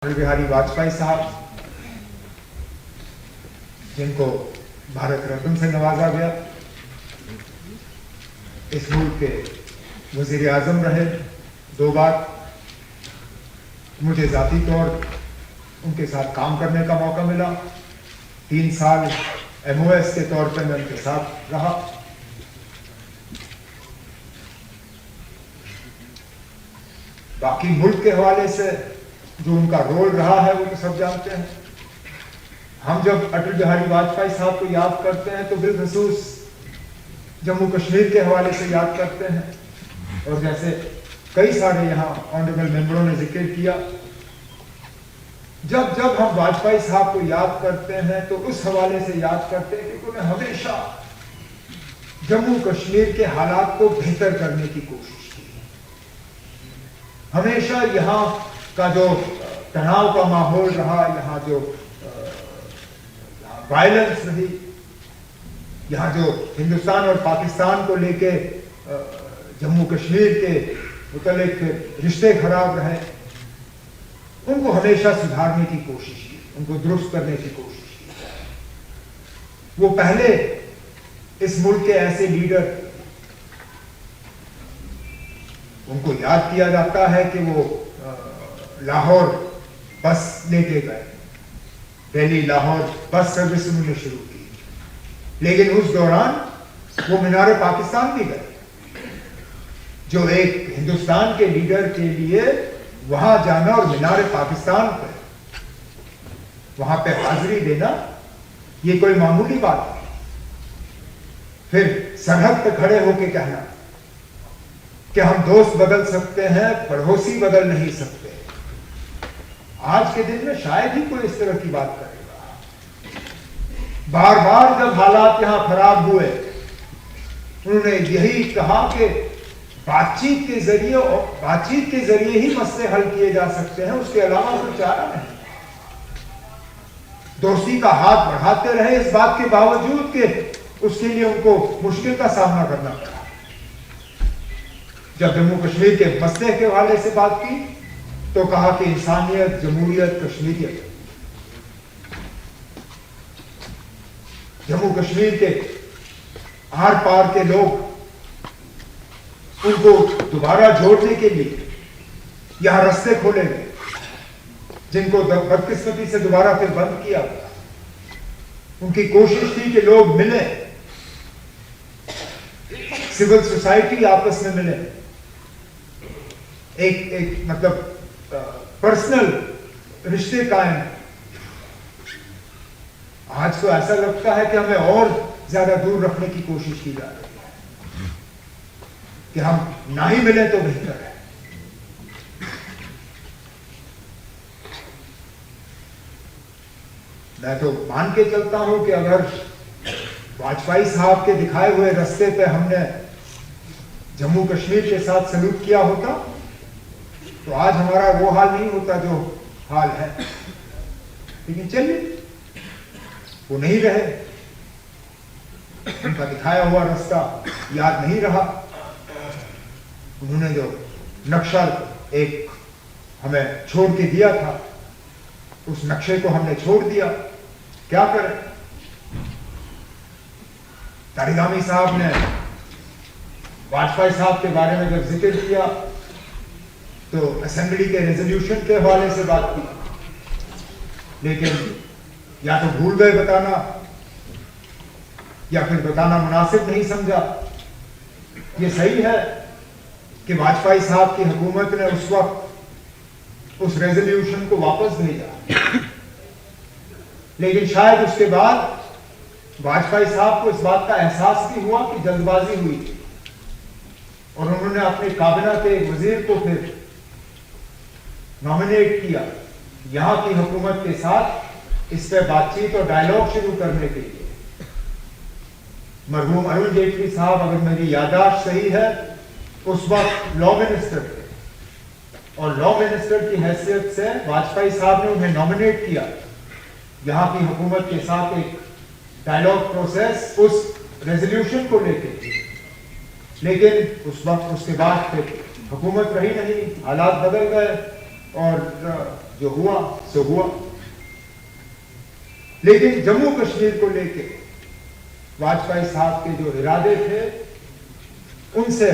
अटल बिहारी वाजपेयी साहब, जिनको भारत रत्न से नवाजा गया, इस मुल्क के वजीर आजम रहे 2 बार। मुझे जाती तौर उनके साथ काम करने का मौका मिला। 3 साल MOS के तौर पर मैं उनके साथ रहा। बाकी मुल्क के हवाले से जो उनका रोल रहा है वो तो सब जानते हैं। हम जब अटल बिहारी वाजपेयी साहब को याद करते हैं तो बिलखसूस जम्मू कश्मीर के हवाले से याद करते हैं, और जैसे कई सारे यहाँ ऑनरेबल मेंबरों ने जिक्र किया, जब जब हम वाजपेयी साहब को याद करते हैं तो उस हवाले से याद करते हैं कि उन्होंने हमेशा जम्मू कश्मीर के हालात को बेहतर करने की कोशिश की। हमेशा यहाँ का जो तनाव का माहौल रहा, यहाँ जो वायलेंस रही, यहाँ जो हिंदुस्तान और पाकिस्तान को लेके जम्मू कश्मीर के मुतालिक रिश्ते खराब रहे, उनको हमेशा सुधारने की कोशिश की, उनको दुरुस्त करने की कोशिश की। वो पहले इस मुल्क के ऐसे लीडर, उनको याद किया जाता है कि वो लाहौर बस लेके गए, दिल्ली लाहौर बस सर्विस उन्होंने शुरू की, लेकिन उस दौरान वो मीनार पाकिस्तान भी गए, जो एक हिंदुस्तान के लीडर के लिए वहां जाना और मीनार पाकिस्तान पे वहां पे हाजिरी देना ये कोई मामूली बात नहीं। फिर सरहद पे खड़े होके कहना कि हम दोस्त बदल सकते हैं, पड़ोसी बदल नहीं सकते। आज के दिन में शायद ही कोई इस तरह की बात करेगा। बार बार जब हालात यहां खराब हुए, उन्होंने यही कहा कि बातचीत के जरिए ही मसले हल किए जा सकते हैं, उसके अलावा कोई चारा नहीं। दोस्ती का हाथ बढ़ाते रहे, इस बात के बावजूद कि उसके लिए उनको मुश्किल का सामना करना पड़ा। जब जम्मू कश्मीर के मसले के हवाले से बात की तो कहा कि इंसानियत, जमहूरियत, कश्मीरियत। जम्मू कश्मीर के आर पार के लोग, उनको दोबारा जोड़ने के लिए यहां रास्ते खोले गए, जिनको बदकिस्मती से दोबारा फिर बंद किया गया। उनकी कोशिश थी कि लोग मिले, सिविल सोसाइटी आपस में मिले, एक मतलब पर्सनल रिश्ते कायम। आज तो ऐसा लगता है कि हमें और ज्यादा दूर रखने की कोशिश की जा रही है, कि हम ना ही मिले तो बेहतर है। मैं तो मान के चलता हूं कि अगर वाजपेयी साहब के दिखाए हुए रास्ते पे हमने जम्मू कश्मीर के साथ सलूक किया होता तो आज हमारा वो हाल नहीं होता जो हाल है। लेकिन चलिए, वो नहीं रहे, उनका दिखाया हुआ रास्ता याद नहीं रहा। उन्होंने जो नक्शा एक हमें छोड़ के दिया था, उस नक्शे को हमने छोड़ दिया। क्या करें? तारिगामी साहब ने वाजपेयी साहब के बारे में जब जिक्र किया तो असेंबली के रेजोल्यूशन के हवाले से बात की, लेकिन या तो भूल गए बताना, या फिर बताना मुनासिब नहीं समझा। ये सही है कि वाजपेयी साहब की हुकूमत ने उस वक्त उस रेजोल्यूशन को वापस भेजा, लेकिन शायद उसके बाद वाजपेयी साहब को इस बात का एहसास भी हुआ कि जल्दबाजी हुई थी, और उन्होंने अपने काबिना के वजीर को फिर नॉमिनेट किया यहां की हुकूमत के साथ इस पर बातचीत और डायलॉग शुरू करने के लिए। मरहूम अरुण जेटली साहब, अगर मेरी याददाश्त सही है, उस वक्त लॉ मिनिस्टर थे, और लॉ मिनिस्टर की हैसियत से वाजपेयी साहब ने उन्हें नॉमिनेट किया यहां की हुकूमत के साथ एक डायलॉग प्रोसेस उस रेजोल्यूशन को लेकर। लेकिन उस वक्त उसके बाद फिर हुकूमत रही नहीं, हालात बदल गए, और जो हुआ सो हुआ। लेकिन जम्मू कश्मीर को लेके वाजपेयी साहब के जो इरादे थे उनसे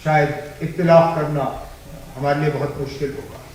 शायद इख्तिलाफ करना हमारे लिए बहुत मुश्किल होगा।